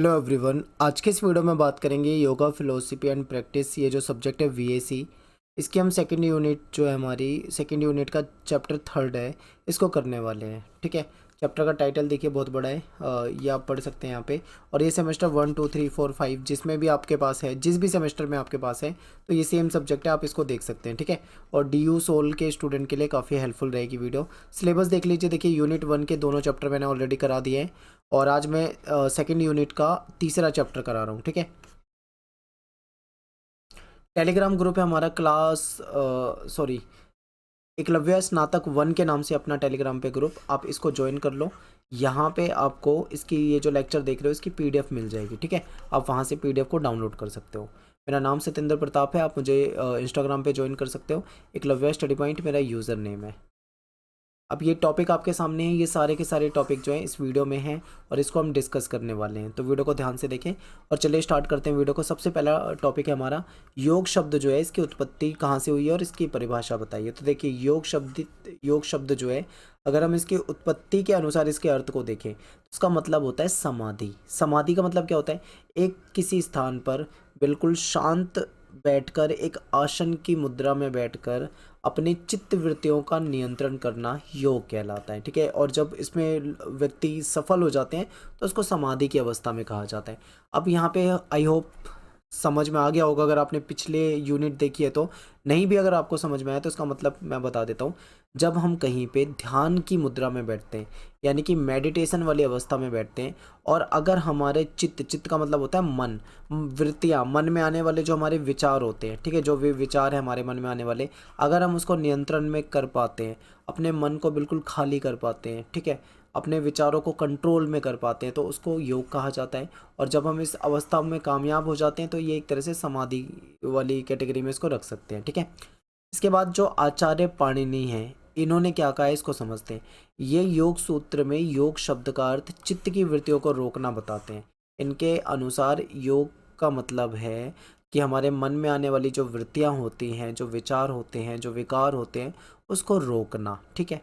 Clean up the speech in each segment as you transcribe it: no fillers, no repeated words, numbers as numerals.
Hello everyone. आज के इस वीडियो में बात करेंगे योगा फिलोसफी एंड प्रैक्टिस। ये जो सब्जेक्ट है वीएसी, इसकी हम सेकंड यूनिट जो है हमारी सेकंड यूनिट का चैप्टर थर्ड है, इसको करने वाले हैं। ठीक है। चैप्टर का टाइटल देखिए बहुत बड़ा है, ये आप पढ़ सकते हैं यहाँ पे। और ये सेमेस्टर 1 2 3 4 5 जिसमें भी आपके पास है, जिस भी सेमेस्टर में आपके पास है, तो ये सेम सब्जेक्ट है, आप इसको देख सकते हैं। ठीक है। और DU सोल के स्टूडेंट के लिए काफ़ी हेल्पफुल रहेगी वीडियो। सिलेबस देख लीजिए। देखिए यूनिट 1 के दोनों चैप्टर मैंने ऑलरेडी करा दिए हैं, और आज मैं सेकंड यूनिट का तीसरा चैप्टर करा रहा हूँ। ठीक है। टेलीग्राम ग्रुप है हमारा, क्लास सॉरी एकलव्य स्नातक 1 के नाम से अपना टेलीग्राम पे ग्रुप, आप इसको ज्वाइन कर लो। यहाँ पे आपको इसकी ये जो लेक्चर देख रहे हो इसकी PDF मिल जाएगी। ठीक है। आप वहाँ से PDF को डाउनलोड कर सकते हो। मेरा नाम सत्येंद्र प्रताप है, आप मुझे इंस्टाग्राम पे ज्वाइन कर सकते हो। एकलव्य स्टडी पॉइंट मेरा यूज़र नेम है। अब ये टॉपिक आपके सामने है, ये सारे के सारे टॉपिक जो हैं इस वीडियो में हैं, और इसको हम डिस्कस करने वाले हैं। तो वीडियो को ध्यान से देखें और चलिए स्टार्ट करते हैं वीडियो को। सबसे पहला टॉपिक है हमारा योग शब्द जो है, इसकी उत्पत्ति कहाँ से हुई है और इसकी परिभाषा बताइए। तो देखिए योग शब्द जो है, अगर हम इसकी उत्पत्ति के अनुसार इसके अर्थ को देखें तो उसका मतलब होता है समाधि। समाधि का मतलब क्या होता है? एक किसी स्थान पर बिल्कुल शांत बैठकर, एक आसन की मुद्रा में बैठकर अपनी चित्त वृत्तियों का नियंत्रण करना योग कहलाता है। ठीक है। और जब इसमें व्यक्ति सफल हो जाते हैं तो उसको समाधि की अवस्था में कहा जाता है। अब यहाँ पे आई होप समझ में आ गया होगा, अगर आपने पिछले यूनिट देखी है तो। नहीं भी अगर आपको समझ में आया तो इसका मतलब मैं बता देता हूँ। जब हम कहीं पे ध्यान की मुद्रा में बैठते हैं, यानी कि मेडिटेशन वाली अवस्था में बैठते हैं, और अगर हमारे चित्त का मतलब होता है मन, वृत्तियाँ, मन में आने वाले जो हमारे विचार होते हैं, ठीक है, जो भी विचार है हमारे मन में आने वाले, अगर हम उसको नियंत्रण में कर पाते हैं, अपने मन को बिल्कुल खाली कर पाते हैं, ठीक है, अपने विचारों को कंट्रोल में कर पाते हैं, तो उसको योग कहा जाता है। और जब हम इस अवस्था में कामयाब हो जाते हैं तो ये एक तरह से समाधि वाली कैटेगरी में इसको रख सकते हैं। ठीक है। इसके बाद जो आचार्य पाणिनि हैं, इन्होंने क्या कहा है इसको समझते हैं। ये योग सूत्र में योग शब्द का अर्थ चित्त की वृत्तियों को रोकना बताते हैं। इनके अनुसार योग का मतलब है कि हमारे मन में आने वाली जो वृत्तियां होती हैं, जो विचार होते हैं, जो विकार होते हैं, उसको रोकना। ठीक है।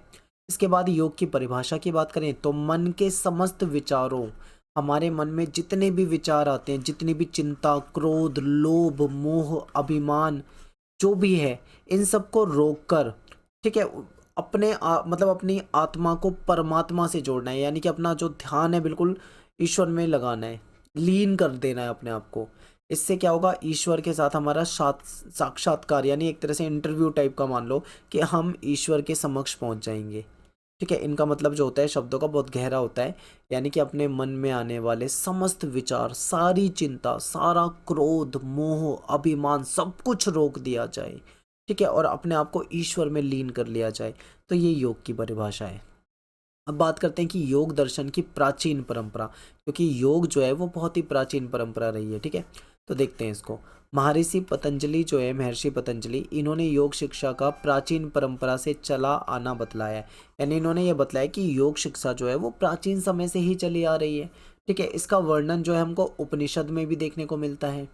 इसके बाद योग की परिभाषा की बात करें तो मन के समस्त विचारों, हमारे मन में जितने भी विचार आते हैं, जितनी भी चिंता, क्रोध, लोभ, मोह, अभिमान जो भी है, इन सब को रोककर, ठीक है, मतलब अपनी आत्मा को परमात्मा से जोड़ना है, यानी कि अपना जो ध्यान है बिल्कुल ईश्वर में लगाना है, लीन कर देना है अपने आप को। इससे क्या होगा? ईश्वर के साथ हमारा साक्षात्कार, यानी एक तरह से इंटरव्यू टाइप का मान लो कि हम ईश्वर के समक्ष पहुंच जाएंगे। ठीक है। इनका मतलब जो होता है शब्दों का बहुत गहरा होता है, यानी कि अपने मन में आने वाले समस्त विचार, सारी चिंता, सारा क्रोध, मोह, अभिमान, सब कुछ रोक दिया जाए। ठीक है। और अपने आप को ईश्वर में लीन कर लिया जाए। तो ये योग की परिभाषा है। अब बात करते हैं कि योग दर्शन की प्राचीन परंपरा, क्योंकि योग जो है वो बहुत ही प्राचीन परंपरा रही है। ठीक है। तो देखते हैं इसको। महर्षि पतंजलि जो है, महर्षि पतंजलि, इन्होंने योग शिक्षा का प्राचीन परंपरा से चला आना बतलाया है। यानी इन्होंने ये बतलाया कि योग शिक्षा जो है वो प्राचीन समय से ही चली आ रही है। ठीक है। इसका वर्णन जो है हमको उपनिषद में भी देखने को मिलता है।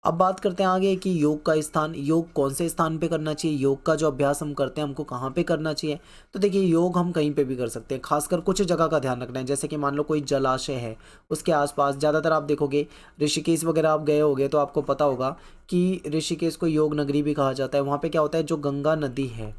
अब बात करते हैं आगे कि योग का स्थान, योग कौन से स्थान पे करना चाहिए, योग का जो अभ्यास हम करते हैं हमको कहाँ पे करना चाहिए। तो देखिए योग हम कहीं पे भी कर सकते हैं, खासकर कुछ जगह का ध्यान रखना है। जैसे कि मान लो कोई जलाशय है, उसके आसपास ज़्यादातर आप देखोगे, ऋषिकेश वगैरह आप गए होगे तो आपको पता होगा कि ऋषिकेश को योग नगरी भी कहा जाता है। वहाँ पे क्या होता है, जो गंगा नदी है,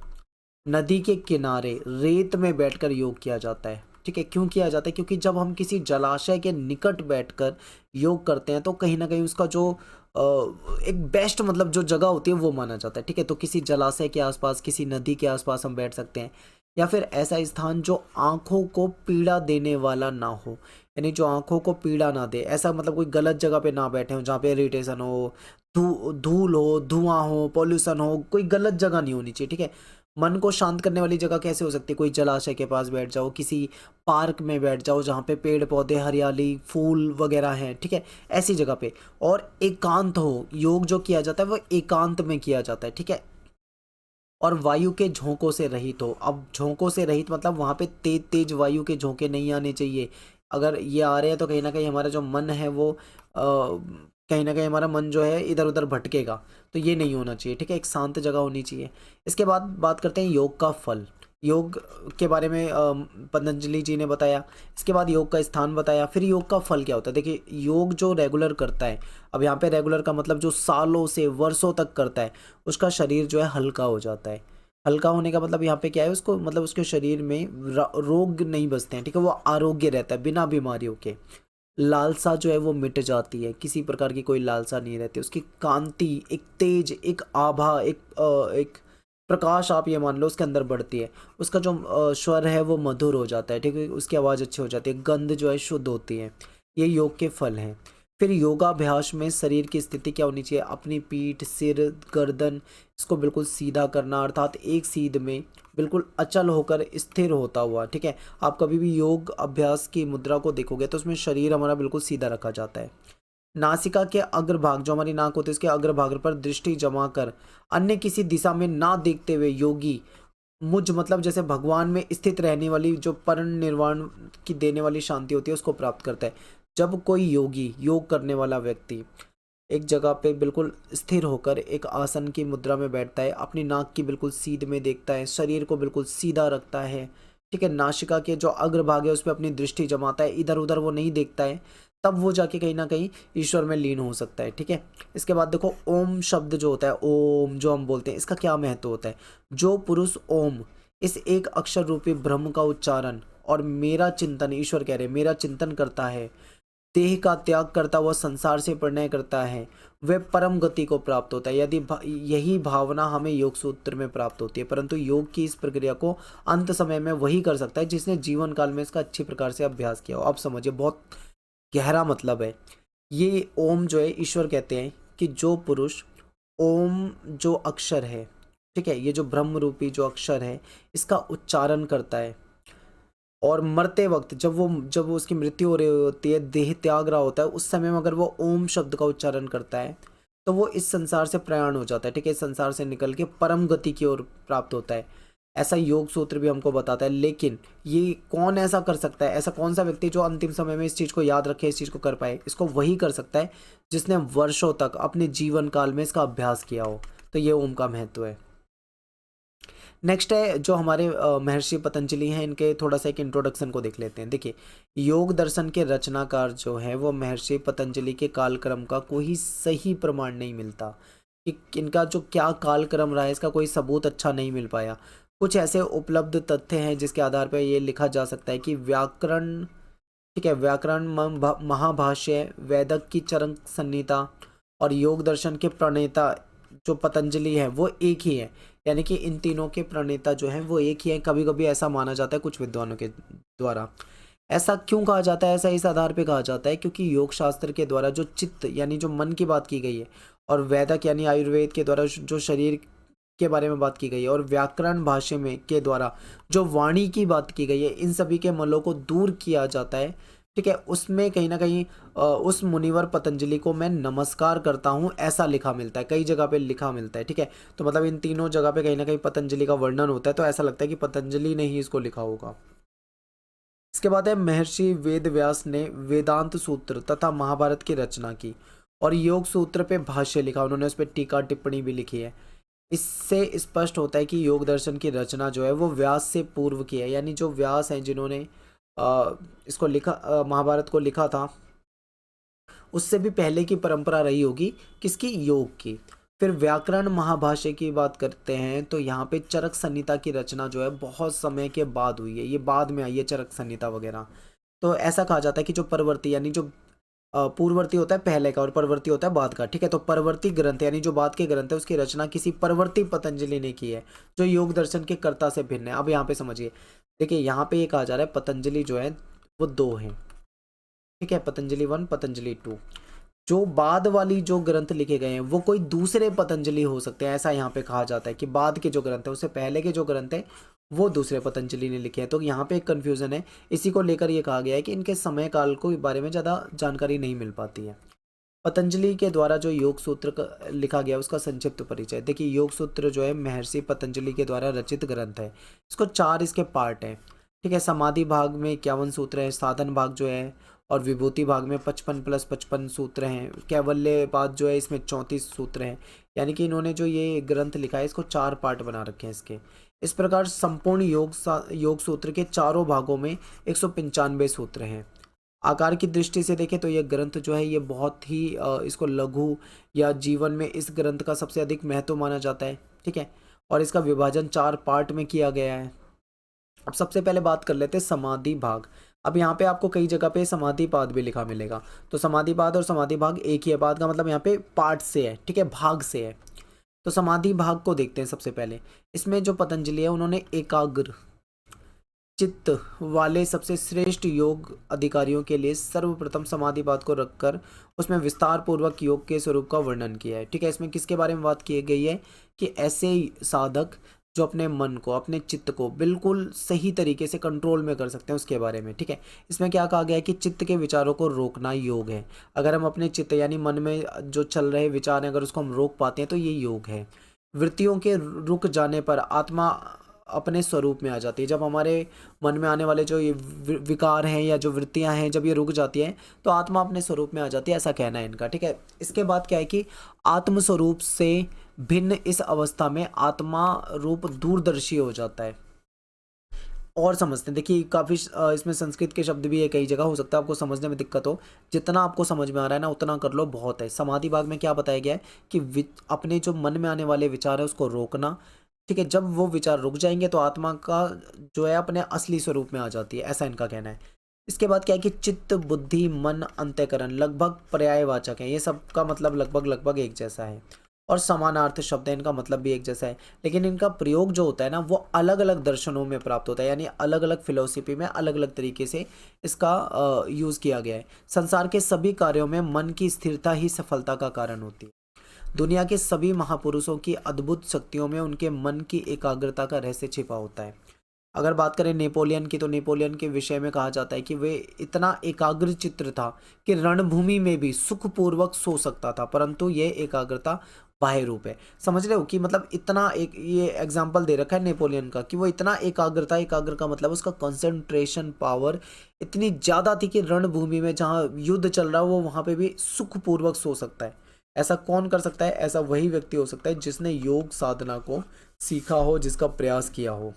नदी के किनारे रेत में बैठकर योग किया जाता है। ठीक है। क्यों किया जाता है? क्योंकि जब हम किसी जलाशय के निकट बैठकर योग करते हैं तो कहीं ना कहीं उसका जो एक बेस्ट मतलब जो जगह होती है वो माना जाता है। ठीक है। तो किसी जलाशय के आसपास, किसी नदी के आसपास हम बैठ सकते हैं, या फिर ऐसा स्थान जो आंखों को पीड़ा देने वाला ना हो, यानी जो आंखों को पीड़ा ना दे। ऐसा मतलब कोई गलत जगह पे ना बैठे हो जहाँ पे इरिटेशन हो, धूल हो, धुआं हो, पॉल्यूशन हो, कोई गलत जगह नहीं होनी चाहिए। ठीक है। मन को शांत करने वाली जगह कैसे हो सकती है? कोई जलाशय के पास बैठ जाओ, किसी पार्क में बैठ जाओ जहाँ पे पेड़ पौधे, हरियाली, फूल वगैरह हैं। ठीक है। ऐसी जगह पे, और एकांत हो। योग जो किया जाता है वो एकांत में किया जाता है। ठीक है। और वायु के झोंकों से रहित हो। अब झोंकों से रहित मतलब वहाँ पे तेज तेज वायु के झोंके नहीं आने चाहिए। अगर ये आ रहे हैं तो कहीं ना कहीं हमारा जो मन है वो कहीं ना कहीं हमारा मन जो है इधर उधर भटकेगा। तो ये नहीं होना चाहिए। ठीक है। एक शांत जगह होनी चाहिए। इसके बाद बात करते हैं योग का फल। योग के बारे में पतंजलि जी ने बताया। इसके बाद योग का स्थान बताया, फिर योग का फल क्या होता है। देखिए योग जो रेगुलर करता है, अब यहाँ पे रेगुलर का मतलब जो सालों से वर्षों तक करता है, उसका शरीर जो है हल्का हो जाता है। हल्का होने का मतलब यहाँ पे क्या है, उसको मतलब उसके शरीर में रोग नहीं बसते हैं, ठीक है, वो आरोग्य रहता है बिना बीमारियों के। लालसा जो है वो मिट जाती है, किसी प्रकार की कोई लालसा नहीं रहती। उसकी कांति, एक तेज, एक आभा, एक प्रकाश आप ये मान लो उसके अंदर बढ़ती है। उसका जो स्वर है वो मधुर हो जाता है, ठीक है, उसकी आवाज़ अच्छी हो जाती है, गंध जो है शुद्ध होती है। ये योग के फल हैं। फिर योगाभ्यास में शरीर की स्थिति क्या होनी चाहिए, अपनी पीठ, सिर, गर्दन, इसको बिल्कुल सीधा करना, अर्थात एक सीध में बिल्कुल अचल होकर स्थिर होता हुआ, ठीक है। आप कभी भी योग अभ्यास की मुद्रा को देखोगे तो उसमें शरीर हमारा बिल्कुल सीधा रखा जाता है। नासिका के अग्रभाग, जो हमारी नाक होती है, उसके अग्रभाग पर दृष्टि जमा कर अन्य किसी दिशा में ना देखते हुए योगी मुझ मतलब जैसे भगवान में स्थित रहने वाली जो परम निर्वाण की देने वाली शांति होती है उसको प्राप्त करता है। जब कोई योगी, योग करने वाला व्यक्ति एक जगह पे बिल्कुल स्थिर होकर एक आसन की मुद्रा में बैठता है, अपनी नाक की बिल्कुल सीध में देखता है, शरीर को बिल्कुल सीधा रखता है, ठीक है, नासिका के जो अग्रभाग है उस पर अपनी दृष्टि जमाता है, इधर उधर वो नहीं देखता है, तब वो जाके कहीं ना कहीं ईश्वर में लीन हो सकता है, ठीक है। इसके बाद देखो ओम शब्द जो होता है, ओम जो हम बोलते हैं, इसका क्या महत्व होता है। जो पुरुष ओम, इस एक अक्षर रूपी ब्रह्म का उच्चारण और मेरा चिंतन, ईश्वर कह रहे हैं, मेरा चिंतन करता है, देह का त्याग करता हुआ संसार से प्रणय करता है, वह परम गति को प्राप्त होता है। यही भावना हमें योग सूत्र में प्राप्त होती है। परंतु योग की इस प्रक्रिया को अंत समय में वही कर सकता है जिसने जीवन काल में इसका अच्छी प्रकार से अभ्यास किया हो। आप समझिए, बहुत गहरा मतलब है। ये ओम जो है, ईश्वर कहते हैं कि जो पुरुष ओम जो अक्षर है, ठीक है, ये जो ब्रह्म रूपी जो अक्षर है, इसका उच्चारण करता है और मरते वक्त जब वो उसकी मृत्यु हो रही होती है, देह त्याग रहा होता है, उस समय में अगर वो ओम शब्द का उच्चारण करता है तो वो इस संसार से प्रयाण हो जाता है, ठीक है, इस संसार से निकल के परम गति की ओर प्राप्त होता है। ऐसा योग सूत्र भी हमको बताता है। लेकिन ये कौन ऐसा कर सकता है, ऐसा कौन सा व्यक्ति जो अंतिम समय में इस चीज़ को याद रखे, इस चीज़ को कर पाए, इसको वही कर सकता है जिसने वर्षों तक अपने जीवन काल में इसका अभ्यास किया हो। तो ये ओम का महत्व है। नेक्स्ट है जो हमारे महर्षि पतंजलि हैं, इनके थोड़ा सा एक इंट्रोडक्शन को देख लेते हैं। देखिए, योग दर्शन के रचनाकार जो है वो महर्षि पतंजलि के कालक्रम का कोई सही प्रमाण नहीं मिलता कि इनका जो क्या कालक्रम रहा है, इसका कोई सबूत अच्छा नहीं मिल पाया। कुछ ऐसे उपलब्ध तथ्य हैं जिसके आधार पर ये लिखा जा सकता है कि व्याकरण, ठीक है, व्याकरण महाभाष्य, वेदक की चरक संहिता और योग दर्शन के प्रणेता जो पतंजलि है वो एक ही है। यानी कि इन तीनों के प्रणेता जो हैं वो एक ही हैं। कभी कभी ऐसा माना जाता है कुछ विद्वानों के द्वारा। ऐसा क्यों कहा जाता है, ऐसा इस आधार पे कहा जाता है क्योंकि योग शास्त्र के द्वारा जो चित्त यानी जो मन की बात की गई है, और वैदक यानी आयुर्वेद के द्वारा जो शरीर के बारे में बात की गई है, और व्याकरण भाष्य में के द्वारा जो वाणी की बात की गई है, इन सभी के मलों को दूर किया जाता है, ठीक है। उसमें कहीं ना कहीं उस मुनिवर पतंजलि को मैं नमस्कार करता हूँ, ऐसा लिखा मिलता है, कई जगह पे लिखा मिलता है, ठीक है। तो मतलब इन तीनों जगह पे कहीं ना कहीं पतंजलि का वर्णन होता है, तो ऐसा लगता है कि पतंजलि ने ही इसको लिखा होगा। इसके बाद है महर्षि वेद व्यास ने वेदांत सूत्र तथा महाभारत की रचना की और योग सूत्र पे भाष्य लिखा, उन्होंने उस पर टीका टिप्पणी भी लिखी है। इससे स्पष्ट होता है कि योग दर्शन की रचना जो है वो व्यास से पूर्व की है। यानी जो व्यास हैं जिन्होंने इसको लिखा, महाभारत को लिखा था, उससे भी पहले की परंपरा रही होगी किसकी, योग की। फिर व्याकरण महाभाष्य की बात करते हैं तो यहाँ पे चरक संहिता की रचना जो है बहुत समय के बाद हुई है, ये बाद में आई है चरक संहिता वगैरह। तो ऐसा कहा जाता है कि जो परवर्ती यानी जो पूर्ववर्ती होता है पहले का और परवर्ती होता है बाद का, ठीक है। तो परवर्ती ग्रंथ यानी जो बाद के ग्रंथ है उसकी रचना किसी परवर्ती पतंजलि ने की है जो योग दर्शन के कर्ता से भिन्न है। अब यहाँ पे समझिए, देखिए यहाँ पे ये कहा जा रहा है पतंजलि जो है वो दो हैं, ठीक है, पतंजलि 1, पतंजलि 2। जो बाद वाली जो ग्रंथ लिखे गए हैं वो कोई दूसरे पतंजलि हो सकते हैं, ऐसा यहाँ पे कहा जाता है कि बाद के जो ग्रंथ है उससे पहले के जो ग्रंथ है वो दूसरे पतंजलि ने लिखे हैं। तो यहाँ पे एक कन्फ्यूज़न है, इसी को लेकर ये कहा गया है कि इनके समय काल को बारे में ज़्यादा जानकारी नहीं मिल पाती है। पतंजलि के द्वारा जो योग सूत्र लिखा गया उसका संक्षिप्त परिचय। देखिए, योग सूत्र जो है महर्षि पतंजलि के द्वारा रचित ग्रंथ है। इसको 4 इसके पार्ट हैं, ठीक है। समाधि भाग में 51 सूत्र है, साधन भाग जो है और विभूति भाग में 55 + 55 सूत्र हैं, कैवल्य पाद जो है इसमें 34 सूत्र हैं। यानी कि इन्होंने जो ये ग्रंथ लिखा है इसको 4 पार्ट बना रखे हैं इसके। इस प्रकार संपूर्ण योग सूत्र के चारों भागों में 195 सूत्र हैं। आकार की दृष्टि से देखें तो यह ग्रंथ जो है ये बहुत ही इसको लघु या जीवन में इस ग्रंथ का सबसे अधिक महत्व माना जाता है। ठीक है, और इसका विभाजन 4 पार्ट में किया गया है। अब सबसे पहले बात कर लेते हैं समाधि भाग। अब यहाँ पे आपको कई जगह पे समाधि पाद भी लिखा मिलेगा, तो समाधि पाद और समाधि भाग एक ही है। पाद का मतलब यहाँ पे पार्ट से है, ठीक है, भाग से है। तो समाधि भाग को देखते हैं सबसे पहले। इसमें जो पतंजलि है उन्होंने एकाग्र चित्त वाले सबसे श्रेष्ठ योग अधिकारियों के लिए सर्वप्रथम समाधिपाद को रखकर उसमें विस्तार पूर्वक योग के स्वरूप का वर्णन किया है। ठीक है, इसमें किसके बारे में बात की गई है कि ऐसे साधक जो अपने मन को, अपने चित्त को बिल्कुल सही तरीके से कंट्रोल में कर सकते हैं उसके बारे में। ठीक है, इसमें क्या कहा गया है कि चित्त के विचारों को रोकना योग है। अगर हम अपने चित्त यानी मन में जो चल रहे विचार हैं अगर उसको हम रोक पाते हैं तो ये योग है। वृत्तियों के रुक जाने पर आत्मा अपने स्वरूप में आ जाती है। जब हमारे मन में आने वाले जो ये विकार हैं या जो वृत्तियां हैं जब ये रुक जाती हैं तो आत्मा अपने स्वरूप में आ जाती है, ऐसा कहना है इनका। ठीक है, इसके बाद क्या है कि आत्म स्वरूप से भिन्न इस अवस्था में आत्मा रूप दूरदर्शी हो जाता है। और समझते हैं, देखिए काफ़ी इसमें संस्कृत के शब्द भी है, कई जगह हो सकता है आपको समझने में दिक्कत हो। जितना आपको समझ में आ रहा है ना उतना कर लो, बहुत है। समाधि भाग में क्या बताया गया है कि अपने जो मन में आने वाले विचार है उसको रोकना। ठीक है, जब वो विचार रुक जाएंगे तो आत्मा का जो है अपने असली स्वरूप में आ जाती है, ऐसा इनका कहना है। इसके बाद क्या है कि चित्त, बुद्धि, मन, अंतःकरण लगभग पर्यायवाचक है। ये सब का मतलब लगभग लगभग एक जैसा है और समानार्थ शब्द है, इनका मतलब भी एक जैसा है। लेकिन इनका प्रयोग जो होता है ना वो अलग अलग दर्शनों में प्राप्त होता है, यानी अलग अलग फिलोसफी में अलग अलग तरीके से इसका यूज़ किया गया है। संसार के सभी कार्यों में मन की स्थिरता ही सफलता का कारण होती है। दुनिया के सभी महापुरुषों की अद्भुत शक्तियों में उनके मन की एकाग्रता का रहस्य छिपा होता है। अगर बात करें नेपोलियन की तो नेपोलियन के विषय में कहा जाता है कि वे इतना एकाग्र चित्र था कि रणभूमि में भी सुखपूर्वक सो सकता था, परंतु यह एकाग्रता बाह्य रूप है। समझ रहे हो कि मतलब इतना एक ये एग्जाम्पल दे रखा है नेपोलियन का कि वो इतना एकाग्रता, एकाग्र का मतलब उसका कंसंट्रेशन पावर इतनी ज़्यादा थी कि रणभूमि में जहाँ युद्ध चल रहा हो वो वहाँ पे भी सुखपूर्वक सो सकता है। ऐसा कौन कर सकता है? ऐसा वही व्यक्ति हो सकता है जिसने योग साधना को सीखा हो, जिसका प्रयास किया हो।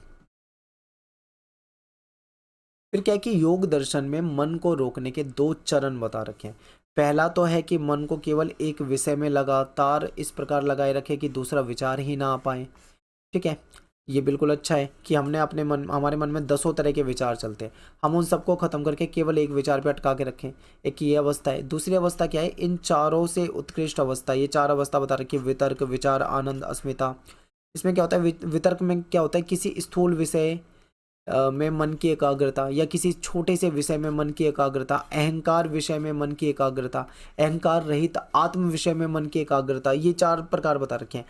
फिर क्या है कि योग दर्शन में मन को रोकने के 2 चरण बता रखे हैं। पहला तो है कि मन को केवल एक विषय में लगातार इस प्रकार लगाए रखे कि दूसरा विचार ही ना आ पाए। ठीक है, ये बिल्कुल अच्छा है कि हमारे मन में दसों तरह के विचार चलते हैं, हम उन सबको खत्म करके केवल एक विचार पे अटका के रखें। एक ये अवस्था है। दूसरी अवस्था क्या है? इन चारों से उत्कृष्ट अवस्था, ये 4 अवस्था बता रखी है, वितर्क, विचार, आनंद, अस्मिता। इसमें क्या होता है? वितर्क में क्या होता है? किसी स्थूल विषय में मन की एकाग्रता या किसी छोटे से विषय में मन की एकाग्रता, अहंकार विषय में मन की एकाग्रता, अहंकार रहित आत्म विषय में मन की एकाग्रता, ये 4 प्रकार बता रखे हैं।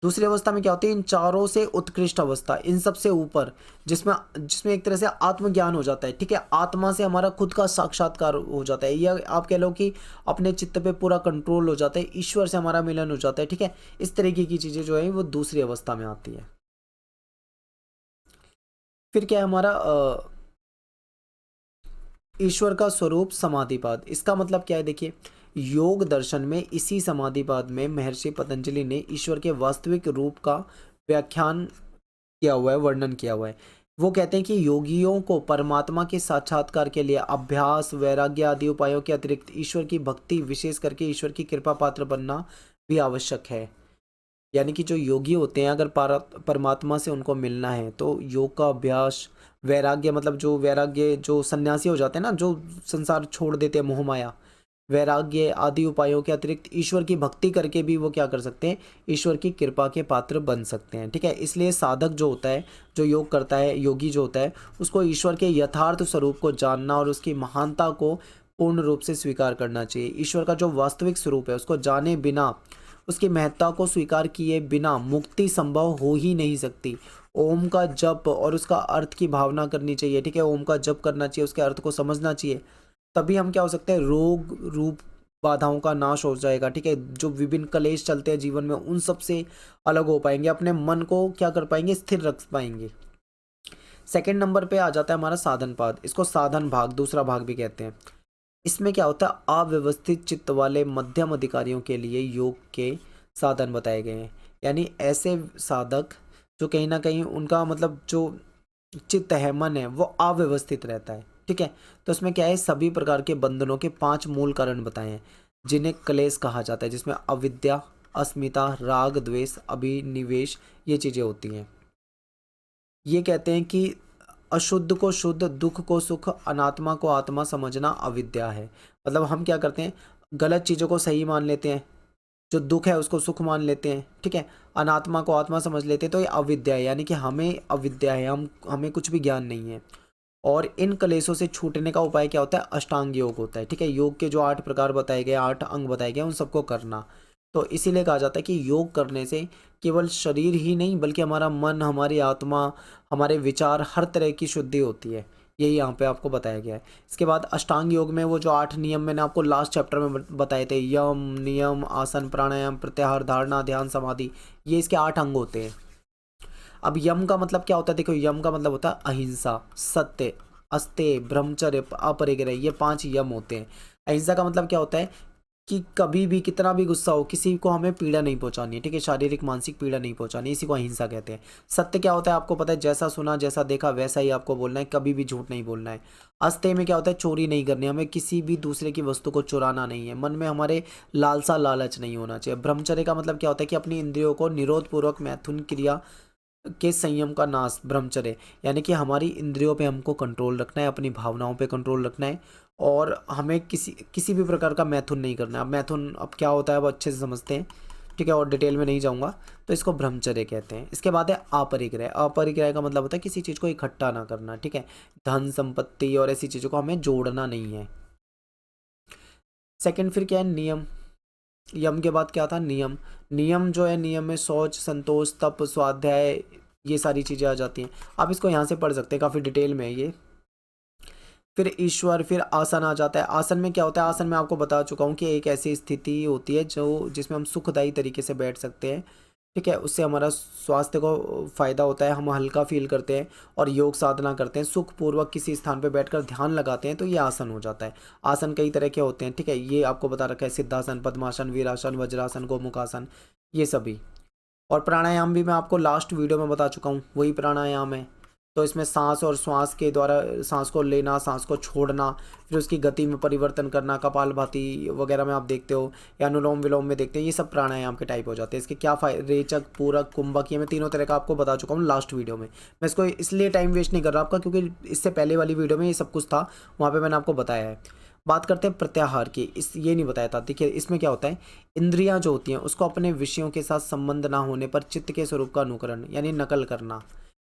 दूसरी अवस्था में क्या होती है? इन चारों से उत्कृष्ट अवस्था, इन सबसे ऊपर, जिसमें जिसमें एक तरह से आत्मज्ञान हो जाता है। ठीक है, आत्मा से हमारा खुद का साक्षात्कार हो जाता है, या आप कह लो कि अपने चित्त पे पूरा कंट्रोल हो जाता है, ईश्वर से हमारा मिलन हो जाता है। ठीक है, इस तरीके की चीज़ें जो है वो दूसरी अवस्था में आती है। फिर क्या है हमारा ईश्वर का स्वरूप समाधिपाद। इसका मतलब क्या है? देखिए, योग दर्शन में इसी समाधिपाद में महर्षि पतंजलि ने ईश्वर के वास्तविक रूप का व्याख्यान किया हुआ है, वर्णन किया हुआ है। वो कहते हैं कि योगियों को परमात्मा के साक्षात्कार के लिए अभ्यास, वैराग्य आदि उपायों के अतिरिक्त ईश्वर की भक्ति, विशेष करके ईश्वर की कृपा पात्र बनना भी आवश्यक है। यानी कि जो योगी होते हैं अगर परमात्मा से उनको मिलना है तो योग का अभ्यास, वैराग्य मतलब जो वैराग्य, जो सन्यासी हो जाते हैं ना, जो संसार छोड़ देते हैं, मोह माया, वैराग्य आदि उपायों के अतिरिक्त ईश्वर की भक्ति करके भी वो क्या कर सकते हैं? ईश्वर की कृपा के पात्र बन सकते हैं। ठीक है, इसलिए साधक जो होता है, जो योग करता है, योगी जो होता है, उसको ईश्वर के यथार्थ स्वरूप को जानना और उसकी महानता को पूर्ण रूप से स्वीकार करना चाहिए। ईश्वर का जो वास्तविक स्वरूप है उसको जाने बिना, उसकी महत्ता को स्वीकार किए बिना मुक्ति संभव हो ही नहीं सकती। ओम का जप और उसका अर्थ की भावना करनी चाहिए। ठीक है, ओम का जप करना चाहिए, उसके अर्थ को समझना चाहिए, तभी हम क्या हो सकते हैं? रोग रूप बाधाओं का नाश हो जाएगा। ठीक है, जो विभिन्न क्लेश चलते हैं जीवन में उन सब से अलग हो पाएंगे, अपने मन को क्या कर पाएंगे? स्थिर रख पाएंगे। सेकंड नंबर पे आ जाता है हमारा साधन पाद। इसको साधन भाग, दूसरा भाग भी कहते हैं। इसमें क्या होता है? अव्यवस्थित चित्त वाले मध्यम अधिकारियों के लिए योग के साधन बताए गए हैं। यानी ऐसे साधक जो कहीं ना कहीं उनका मतलब जो चित्त है, मन है, वो अव्यवस्थित रहता है। ठीक है, तो इसमें क्या है, सभी प्रकार के बंधनों के 5 मूल कारण बताए हैं जिन्हें क्लेश कहा जाता है, जिसमें अविद्या, अस्मिता, राग, द्वेष, अभिनिवेश, ये चीजें होती हैं। ये कहते हैं कि अशुद्ध को शुद्ध, दुख को सुख, अनात्मा को आत्मा समझना अविद्या है। मतलब हम क्या करते हैं, गलत चीज़ों को सही मान लेते हैं, जो दुख है उसको सुख मान लेते हैं। ठीक है, अनात्मा को आत्मा समझ लेते हैं, तो ये अविद्या है, यानी कि हमें अविद्या है, हमें कुछ भी ज्ञान नहीं है। और इन कलेशों से छूटने का उपाय क्या होता है, अष्टांग योग होता है। ठीक है, योग के जो 8 प्रकार बताए गए, 8 अंग बताए गए, उन सबको करना। तो इसीलिए कहा जाता है कि योग करने से केवल शरीर ही नहीं बल्कि हमारा मन, हमारी आत्मा, हमारे विचार, हर तरह की शुद्धि होती है। यही यहाँ पे आपको बताया गया है। इसके बाद अष्टांग योग में वो जो 8 नियम मैंने आपको लास्ट चैप्टर में बताए थे, यम, नियम, आसन, प्राणायाम, प्रत्याहार, धारणा, ध्यान, समाधि, ये इसके 8 अंग होते हैं। अब यम का मतलब क्या होता है, देखो यम का मतलब होता है अहिंसा, सत्य, अस्तेय, ब्रह्मचर्य, अपरिग्रह, ये 5 यम होते हैं। अहिंसा का मतलब क्या होता है कि कभी भी कितना भी गुस्सा हो, किसी को हमें पीड़ा नहीं पहुंचानी है। ठीक है, शारीरिक मानसिक पीड़ा नहीं पहुंचानी, इसी को अहिंसा कहते हैं। सत्य क्या होता है, आपको पता है, जैसा सुना जैसा देखा वैसा ही आपको बोलना है, कभी भी झूठ नहीं बोलना है। अस्तेय में क्या होता है, चोरी नहीं करनी, हमें किसी भी दूसरे की वस्तु को चुराना नहीं है, मन में हमारे लालसा लालच नहीं होना चाहिए। ब्रह्मचर्य का मतलब क्या होता है कि अपनी इंद्रियों को निरोध पूर्वक मैथुन क्रिया के संयम का नाश, ब्रह्मचर्य, यानी कि हमारी इंद्रियों पे हमको कंट्रोल रखना है, अपनी भावनाओं पे कंट्रोल रखना है, और हमें किसी किसी भी प्रकार का मैथुन नहीं करना है। अब मैथुन अब क्या होता है वो अच्छे से समझते हैं। ठीक है, और डिटेल में नहीं जाऊंगा। तो इसको ब्रह्मचर्य कहते हैं। इसके बाद है अपरिग्रह। अपरिग्रह का मतलब होता है किसी चीज़ को इकट्ठा ना करना। ठीक है, धन संपत्ति और ऐसी चीज़ों को हमें जोड़ना नहीं है। सेकंड फिर क्या है, नियम। यम के बाद क्या था, नियम। नियम जो है, नियम में शौच, संतोष, तप, स्वाध्याय, ये सारी चीज़ें आ जाती हैं। आप इसको यहाँ से पढ़ सकते हैं, काफ़ी डिटेल में है ये। फिर ईश्वर, फिर आसन आ जाता है। आसन में क्या होता है, आसन में आपको बता चुका हूँ कि एक ऐसी स्थिति होती है जो जिसमें हम सुखदायी तरीके से बैठ सकते हैं। ठीक है, उससे हमारा स्वास्थ्य को फ़ायदा होता है, हम हल्का फील करते हैं और योग साधना करते हैं, सुखपूर्वक किसी स्थान पर बैठकर ध्यान लगाते हैं, तो ये आसन हो जाता है। आसन कई तरह के होते हैं। ठीक है, ये आपको बता रखा है, सिद्धासन, पद्मासन, वीरासन, वज्रासन, गोमुखासन, ये सभी। और प्राणायाम भी मैं आपको लास्ट वीडियो में बता चुका हूँ, वही प्राणायाम है। तो इसमें सांस और श्वास के द्वारा सांस को लेना, सांस को छोड़ना, फिर उसकी गति में परिवर्तन करना, कपालभाति वगैरह में आप देखते हो, या अनुलोम विलोम में देखते हैं, ये सब प्राणायाम के टाइप हो जाते हैं। इसके क्या रेचक, पूरक, कुंभक, ये मैं तीनों तरह का आपको बता चुका हूँ लास्ट वीडियो में। मैं इसको इसलिए टाइम वेस्ट नहीं कर रहा आपका, क्योंकि इससे पहले वाली वीडियो में ये सब कुछ था, वहाँ पर मैंने आपको बताया है। बात करते हैं प्रत्याहार की। इस ये नहीं बताया था। देखिए इसमें क्या होता है, इंद्रियां जो होती हैं उसको अपने विषयों के साथ संबंध ना होने पर चित्त के स्वरूप का अनुकरण यानी नकल करना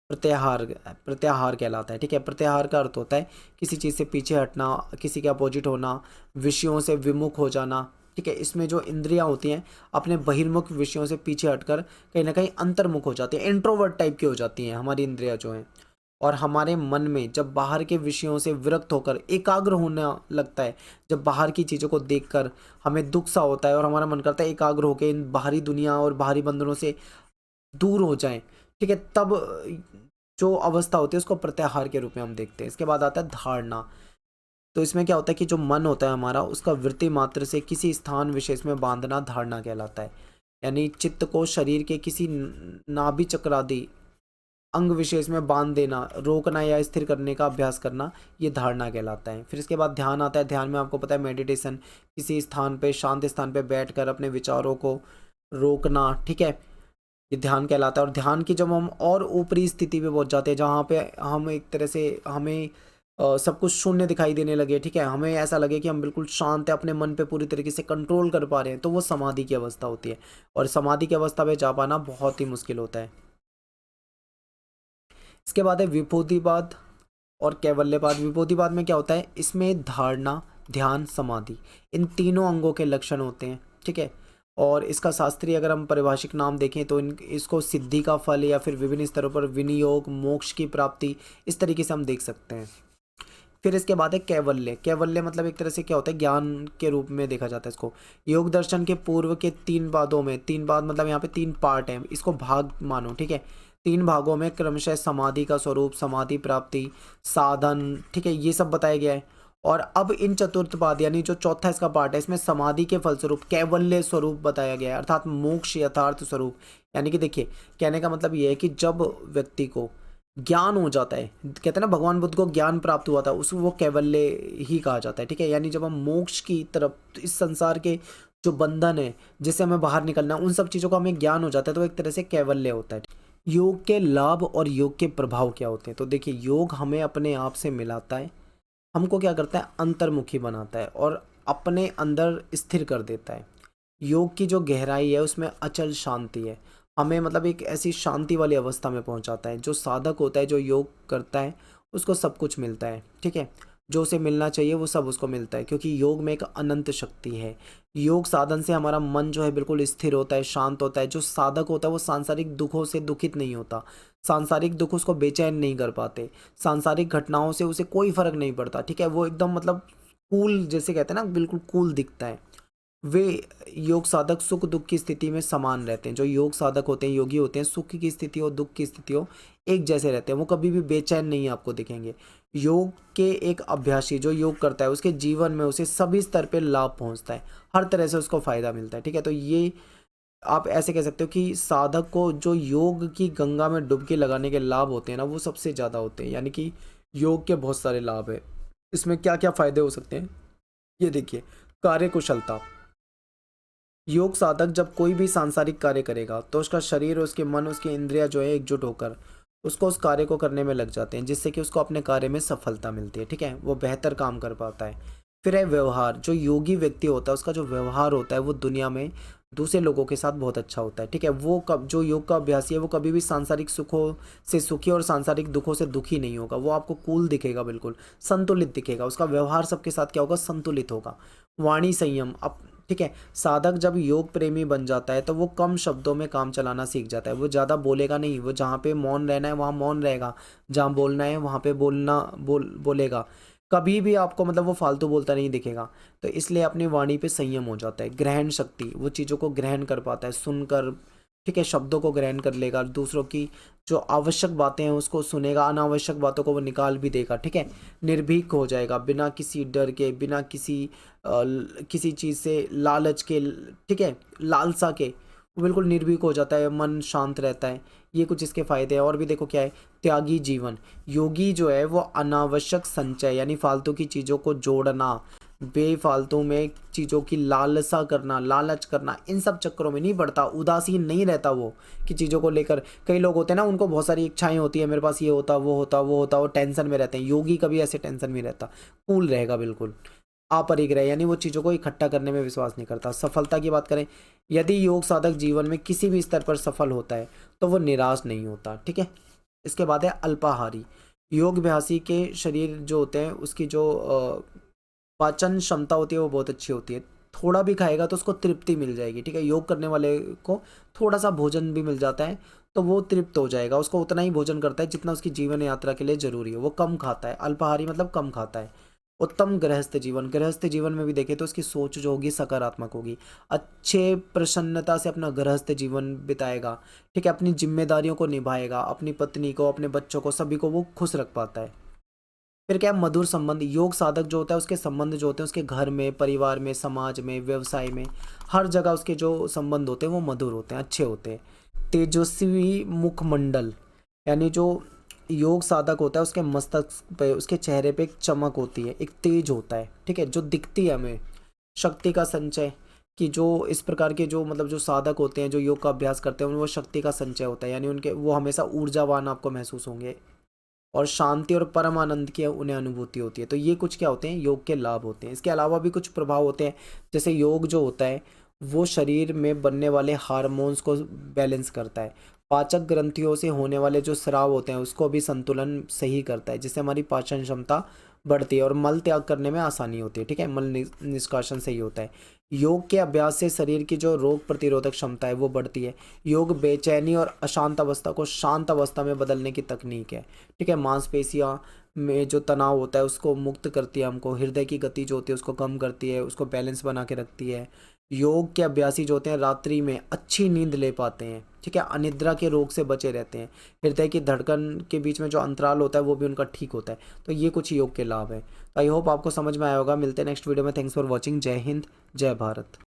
प्रत्याहार प्रत्याहार कहलाता है। ठीक है, प्रत्याहार का अर्थ होता है किसी चीज़ से पीछे हटना, किसी के अपोजिट होना, विषयों से विमुख हो जाना। ठीक है, इसमें जो इंद्रियां होती हैं अपने बहिर्मुख विषयों से पीछे हटकर कहीं ना कहीं अंतर्मुख हो जाती हैं, इंट्रोवर्ट टाइप की हो जाती हैं हमारी इंद्रियां जो हैं। और हमारे मन में जब बाहर के विषयों से विरक्त होकर एकाग्र होना लगता है, जब बाहर की चीज़ों को देखकर हमें दुख सा होता है और हमारा मन करता है एकाग्र होकर इन बाहरी दुनिया और बाहरी बंधनों से दूर हो जाएं, ठीक है, तब जो अवस्था होती है उसको प्रत्याहार के रूप में हम देखते हैं। इसके बाद आता है धारणा। तो इसमें क्या होता है कि जो मन होता है हमारा, उसका वृत्ति मात्र से किसी स्थान विशेष में बांधना धारणा कहलाता है। यानी चित्त को शरीर के किसी नाभि चक्रादि अंग विशेष में बांध देना, रोकना या स्थिर करने का अभ्यास करना, ये धारणा कहलाता है। फिर इसके बाद ध्यान आता है। ध्यान में आपको पता है मेडिटेशन, किसी स्थान पे, शांत स्थान पे बैठकर अपने विचारों को रोकना। ठीक है, ये ध्यान कहलाता है। और ध्यान की जब हम और ऊपरी स्थिति पे पहुंच जाते हैं, जहाँ पे हम एक तरह से हमें सब कुछ शून्य दिखाई देने लगे, ठीक है, हमें ऐसा लगे कि हम बिल्कुल शांत है, अपने मन पे पूरी तरीके से कंट्रोल कर पा रहे हैं, तो वो समाधि की अवस्था होती है। और समाधि की अवस्था में जा पाना बहुत ही मुश्किल होता है। इसके बाद है विभूतिवाद और कैवल्यवाद। विभूतिवाद में क्या होता है, इसमें धारणा, ध्यान, समाधि, इन तीनों अंगों के लक्षण होते हैं। ठीक है, और इसका शास्त्रीय अगर हम परिभाषिक नाम देखें तो इसको सिद्धि का फल या फिर विभिन्न स्तरों पर विनियोग, मोक्ष की प्राप्ति, इस तरीके से हम देख सकते हैं। फिर इसके बाद है कैवल्य। कैवल्य मतलब एक तरह से क्या होता है, ज्ञान के रूप में देखा जाता है इसको। योग दर्शन के पूर्व के 3 पादों में, 3 पाद मतलब यहाँ पे 3 पार्ट हैं, इसको भाग मानो। ठीक है, 3 भागों में क्रमशः समाधि का स्वरूप, समाधि प्राप्ति, साधन, ठीक है, ये सब बताया गया है। और अब इन चतुर्थ पाद यानी जो चौथा इसका पार्ट है, इसमें समाधि के फलस्वरूप कैवल्य स्वरूप बताया गया है, अर्थात मोक्ष यथार्थ स्वरूप। यानी कि देखिए, कहने का मतलब ये है कि जब व्यक्ति को ज्ञान हो जाता है, कहते हैं ना भगवान बुद्ध को ज्ञान प्राप्त हुआ था, उस वो कैवल्य ही कहा जाता है, ठीक है। यानी जब हम मोक्ष की तरफ, इस संसार के जो बंधन है जिससे हमें बाहर निकलना है, उन सब चीज़ों का हमें ज्ञान हो जाता है, तो एक तरह से कैवल्य होता है। योग के लाभ और योग के प्रभाव क्या होते हैं? तो देखिए, योग हमें अपने आप से मिलाता है, हमको क्या करता है, अंतर्मुखी बनाता है और अपने अंदर स्थिर कर देता है। योग की जो गहराई है उसमें अचल शांति है, हमें मतलब एक ऐसी शांति वाली अवस्था में पहुंचाता है। जो साधक होता है, जो योग करता है, उसको सब कुछ मिलता है, ठीक है। जो उसे मिलना चाहिए वो सब उसको मिलता है, क्योंकि योग में एक अनंत शक्ति है। योग साधन से हमारा मन जो है बिल्कुल स्थिर होता है, शांत होता है। जो साधक होता है वो सांसारिक दुखों से दुखित नहीं होता, सांसारिक दुख उसको बेचैन नहीं कर पाते, सांसारिक घटनाओं से उसे कोई फर्क नहीं पड़ता, ठीक है। वो एकदम मतलब कूल, जैसे कहते हैं ना, बिल्कुल कूल दिखता है। वे योग साधक सुख दुख की स्थिति में समान रहते हैं। जो योग साधक होते हैं, योगी होते हैं, सुख की स्थिति हो दुख की स्थिति हो एक जैसे रहते हैं, वो कभी भी बेचैन नहीं आपको दिखेंगे। योग के एक अभ्यासी जो योग करता है, उसके जीवन में उसे सभी स्तर पे लाभ पहुंचता है, हर तरह से उसको फायदा मिलता है, ठीक है। तो ये आप ऐसे कह सकते हो कि साधक को जो योग की गंगा में डुबकी लगाने के लाभ होते हैं ना, वो सबसे ज़्यादा होते हैं। यानी कि योग के बहुत सारे लाभ है। इसमें क्या क्या फायदे हो सकते हैं, ये देखिए। कार्य कुशलता, योग साधक जब कोई भी सांसारिक कार्य करेगा तो उसका शरीर, उसके मन, उसकी इंद्रियां जो है एकजुट होकर उसको उस कार्य को करने में लग जाते हैं, जिससे कि उसको अपने कार्य में सफलता मिलती है, ठीक है। वो बेहतर काम कर पाता है। फिर है व्यवहार, जो योगी व्यक्ति होता है उसका जो व्यवहार होता है वो दुनिया में दूसरे लोगों के साथ बहुत अच्छा होता है, ठीक है। वो कब जो योग का अभ्यासी है वो कभी भी सांसारिक सुखों से सुखी और सांसारिक दुखों से दुखी नहीं होगा। वो आपको कूल दिखेगा, बिल्कुल संतुलित दिखेगा। उसका व्यवहार सबके साथ क्या होगा, संतुलित होगा। वाणी संयम, अब ठीक है, साधक जब योग प्रेमी बन जाता है तो वो कम शब्दों में काम चलाना सीख जाता है। वो ज़्यादा बोलेगा नहीं, वो जहाँ पे मौन रहना है वहाँ मौन रहेगा, जहाँ बोलना है वहाँ पे बोलेगा। कभी भी आपको मतलब वो फालतू बोलता नहीं दिखेगा। तो इसलिए अपनी वाणी पे संयम हो जाता है। ग्रहण शक्ति, वो चीज़ों को ग्रहण कर पाता है सुनकर, ठीक है, शब्दों को ग्रहण कर लेगा। दूसरों की जो आवश्यक बातें हैं उसको सुनेगा, अनावश्यक बातों को वो निकाल भी देगा, ठीक है। निर्भीक हो जाएगा, बिना किसी डर के, बिना किसी चीज़ से लालच के, ठीक है, लालसा के, वो बिल्कुल निर्भीक हो जाता है, मन शांत रहता है। ये कुछ इसके फायदे हैं। और भी देखो क्या है, त्यागी जीवन, योगी जो है वो अनावश्यक संचय यानी फालतू की चीज़ों को जोड़ना, बेफालतू में चीज़ों की लालसा करना, लालच करना, इन सब चक्करों में नहीं पड़ता, उदासीन नहीं रहता वो कि चीज़ों को लेकर। कई लोग होते हैं ना, उनको बहुत सारी इच्छाएं होती है, मेरे पास ये होता वो होता वो होता, वो टेंशन में रहते हैं। योगी कभी ऐसे टेंशन में रहता, कूल रहेगा बिल्कुल। अपरिग्रह यानी वो चीज़ों को इकट्ठा करने में विश्वास नहीं करता। सफलता की बात करें, यदि योग साधक जीवन में किसी भी स्तर पर सफल होता है तो वो निराश नहीं होता, ठीक है। इसके बाद है अल्पाहारी, योग अभ्यासी के शरीर जो होते हैं उसकी जो पाचन क्षमता होती है वो बहुत अच्छी होती है। थोड़ा भी खाएगा तो उसको तृप्ति मिल जाएगी, ठीक है। योग करने वाले को थोड़ा सा भोजन भी मिल जाता है तो वो तृप्त हो जाएगा। उसको उतना ही भोजन करता है जितना उसकी जीवन यात्रा के लिए जरूरी है, वो कम खाता है। अल्पाहारी मतलब कम खाता है। उत्तम गृहस्थ जीवन, गृहस्थ जीवन में भी देखें तो उसकी सोच जो होगी सकारात्मक होगी। अच्छे प्रसन्नता से अपना गृहस्थ जीवन बिताएगा, ठीक है। अपनी जिम्मेदारियों को निभाएगा, अपनी पत्नी को, अपने बच्चों को, सभी को वो खुश रख पाता है। फिर क्या है, मधुर संबंध, योग साधक जो होता है उसके संबंध जो होते हैं उसके घर में, परिवार में, समाज में, व्यवसाय में, हर जगह उसके जो संबंध होते हैं वो मधुर होते हैं, अच्छे होते हैं। तेजस्वी मुखमंडल, यानी जो योग साधक होता है उसके मस्तक पे, उसके चेहरे पे एक चमक होती है, एक तेज होता है, ठीक है, जो दिखती है हमें। शक्ति का संचय, कि जो इस प्रकार के जो मतलब जो साधक होते हैं जो योग का अभ्यास करते हैं उनमें वो शक्ति का संचय होता है, यानी उनके वो हमेशा ऊर्जावान आपको महसूस होंगे। और शांति और परम आनंद की उन्हें अनुभूति होती है। तो ये कुछ क्या होते हैं, योग के लाभ होते हैं। इसके अलावा भी कुछ प्रभाव होते हैं, जैसे योग जो होता है वो शरीर में बनने वाले हार्मोन्स को बैलेंस करता है। पाचक ग्रंथियों से होने वाले जो स्राव होते हैं उसको भी संतुलन सही करता है, जिससे हमारी पाचन क्षमता बढ़ती है और मल त्याग करने में आसानी होती है, ठीक है। निष्कासन सही होता है। योग के अभ्यास से शरीर की जो रोग प्रतिरोधक क्षमता है वो बढ़ती है। योग बेचैनी और अशांत अवस्था को शांत अवस्था में बदलने की तकनीक है, ठीक है। मांसपेशियाँ में जो तनाव होता है उसको मुक्त करती है हमको, हृदय की गति जो होती है उसको कम करती है, उसको बैलेंस बना के रखती है। योग के अभ्यासी जो होते हैं रात्रि में अच्छी नींद ले पाते हैं, ठीक है, अनिद्रा के रोग से बचे रहते हैं, हृदय की धड़कन के बीच में जो अंतराल होता है वो भी उनका ठीक होता है। तो ये कुछ योग के लाभ है। तो आई होप आपको समझ में आया होगा। मिलते हैं नेक्स्ट वीडियो में। Thanks for watching. जय हिंद, जय भारत।